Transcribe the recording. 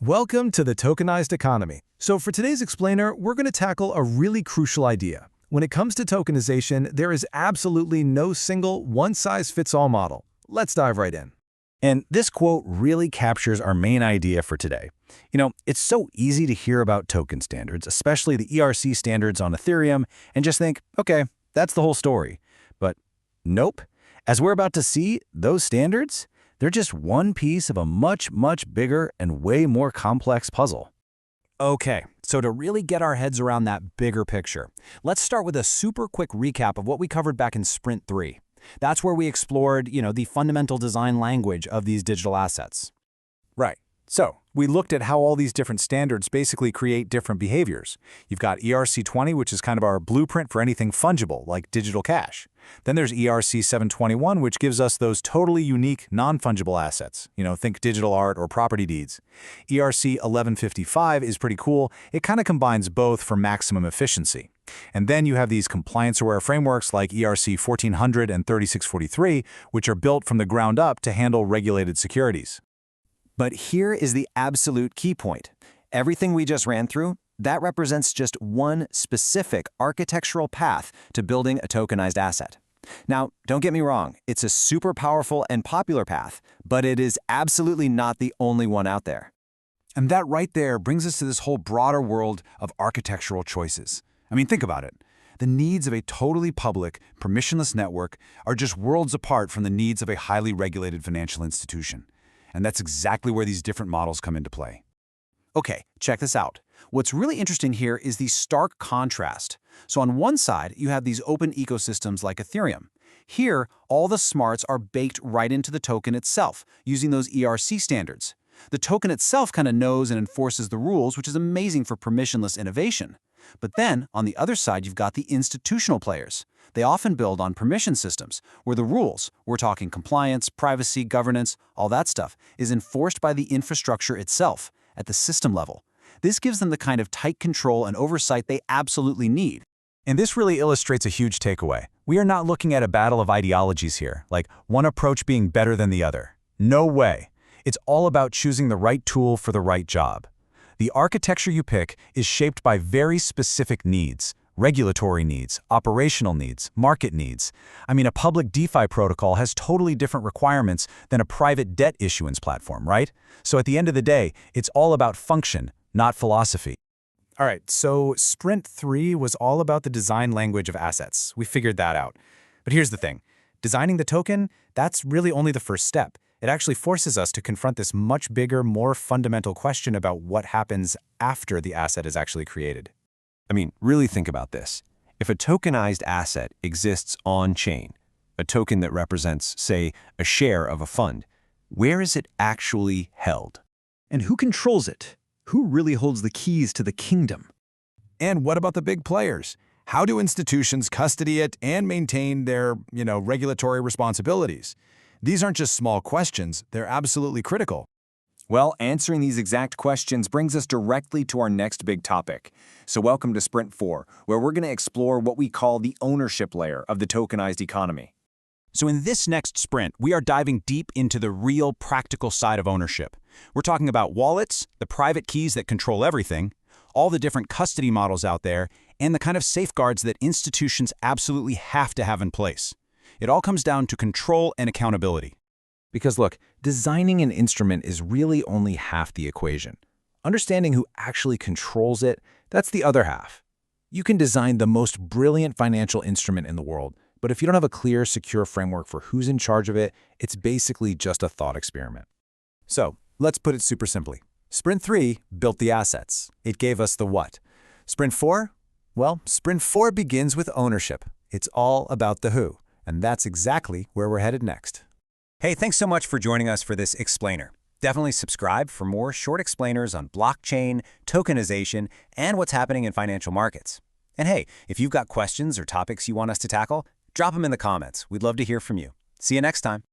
Welcome to the Tokenized Economy. So for today's explainer, we're going to tackle a really crucial idea. When it comes to tokenization, there is absolutely no single one-size-fits-all model. Let's dive right in. And this quote really captures our main idea for today. It's so easy to hear about token standards, especially the ERC standards on Ethereum, and just think, okay, that's the whole story. But nope. As we're about to see, those standards, they're just one piece of a much, much bigger and way more complex puzzle. Okay, so to really get our heads around that bigger picture, let's start with a super quick recap of what we covered back in Sprint 3. That's where we explored, the fundamental design language of these digital assets. Right. So we looked at how all these different standards basically create different behaviors. You've got ERC-20, which is kind of our blueprint for anything fungible, like digital cash. Then there's ERC-721, which gives us those totally unique, non-fungible assets. Think digital art or property deeds. ERC-1155 is pretty cool. It kind of combines both for maximum efficiency. And then you have these compliance-aware frameworks like ERC-1400 and 3643, which are built from the ground up to handle regulated securities. But here is the absolute key point. Everything we just ran through, that represents just one specific architectural path to building a tokenized asset. Now, don't get me wrong, it's a super powerful and popular path, but it is absolutely not the only one out there. And that right there brings us to this whole broader world of architectural choices. Think about it. The needs of a totally public, permissionless network are just worlds apart from the needs of a highly regulated financial institution. And that's exactly where these different models come into play. Okay, check this out. What's really interesting here is the stark contrast. So on one side, you have these open ecosystems like Ethereum. Here, all the smarts are baked right into the token itself, using those ERC standards. The token itself kind of knows and enforces the rules, which is amazing for permissionless innovation. But then, on the other side, you've got the institutional players. They often build on permission systems, where the rules, we're talking compliance, privacy, governance, all that stuff, is enforced by the infrastructure itself, at the system level. This gives them the kind of tight control and oversight they absolutely need. And this really illustrates a huge takeaway. We are not looking at a battle of ideologies here, like one approach being better than the other. No way. It's all about choosing the right tool for the right job. The architecture you pick is shaped by very specific needs: regulatory needs, operational needs, market needs. A public DeFi protocol has totally different requirements than a private debt issuance platform, right? So at the end of the day, it's all about function, not philosophy. All right, so Sprint 3 was all about the design language of assets. We figured that out. But here's the thing. Designing the token, that's really only the first step. It actually forces us to confront this much bigger, more fundamental question about what happens after the asset is actually created. Really think about this. If a tokenized asset exists on-chain, a token that represents, say, a share of a fund, where is it actually held? And who controls it? Who really holds the keys to the kingdom? And what about the big players? How do institutions custody it and maintain their, regulatory responsibilities? These aren't just small questions, they're absolutely critical. Well, answering these exact questions brings us directly to our next big topic. So welcome to Sprint 4, where we're going to explore what we call the ownership layer of the tokenized economy. So in this next sprint, we are diving deep into the real practical side of ownership. We're talking about wallets, the private keys that control everything, all the different custody models out there, and the kind of safeguards that institutions absolutely have to have in place. It all comes down to control and accountability. Because look, designing an instrument is really only half the equation. Understanding who actually controls it, that's the other half. You can design the most brilliant financial instrument in the world, but if you don't have a clear, secure framework for who's in charge of it, it's basically just a thought experiment. So, let's put it super simply. Sprint 3 built the assets. It gave us the what. Sprint 4? Well, Sprint 4 begins with ownership. It's all about the who. And that's exactly where we're headed next. Hey, thanks so much for joining us for this explainer. Definitely subscribe for more short explainers on blockchain, tokenization, and what's happening in financial markets. And hey, if you've got questions or topics you want us to tackle, drop them in the comments. We'd love to hear from you. See you next time.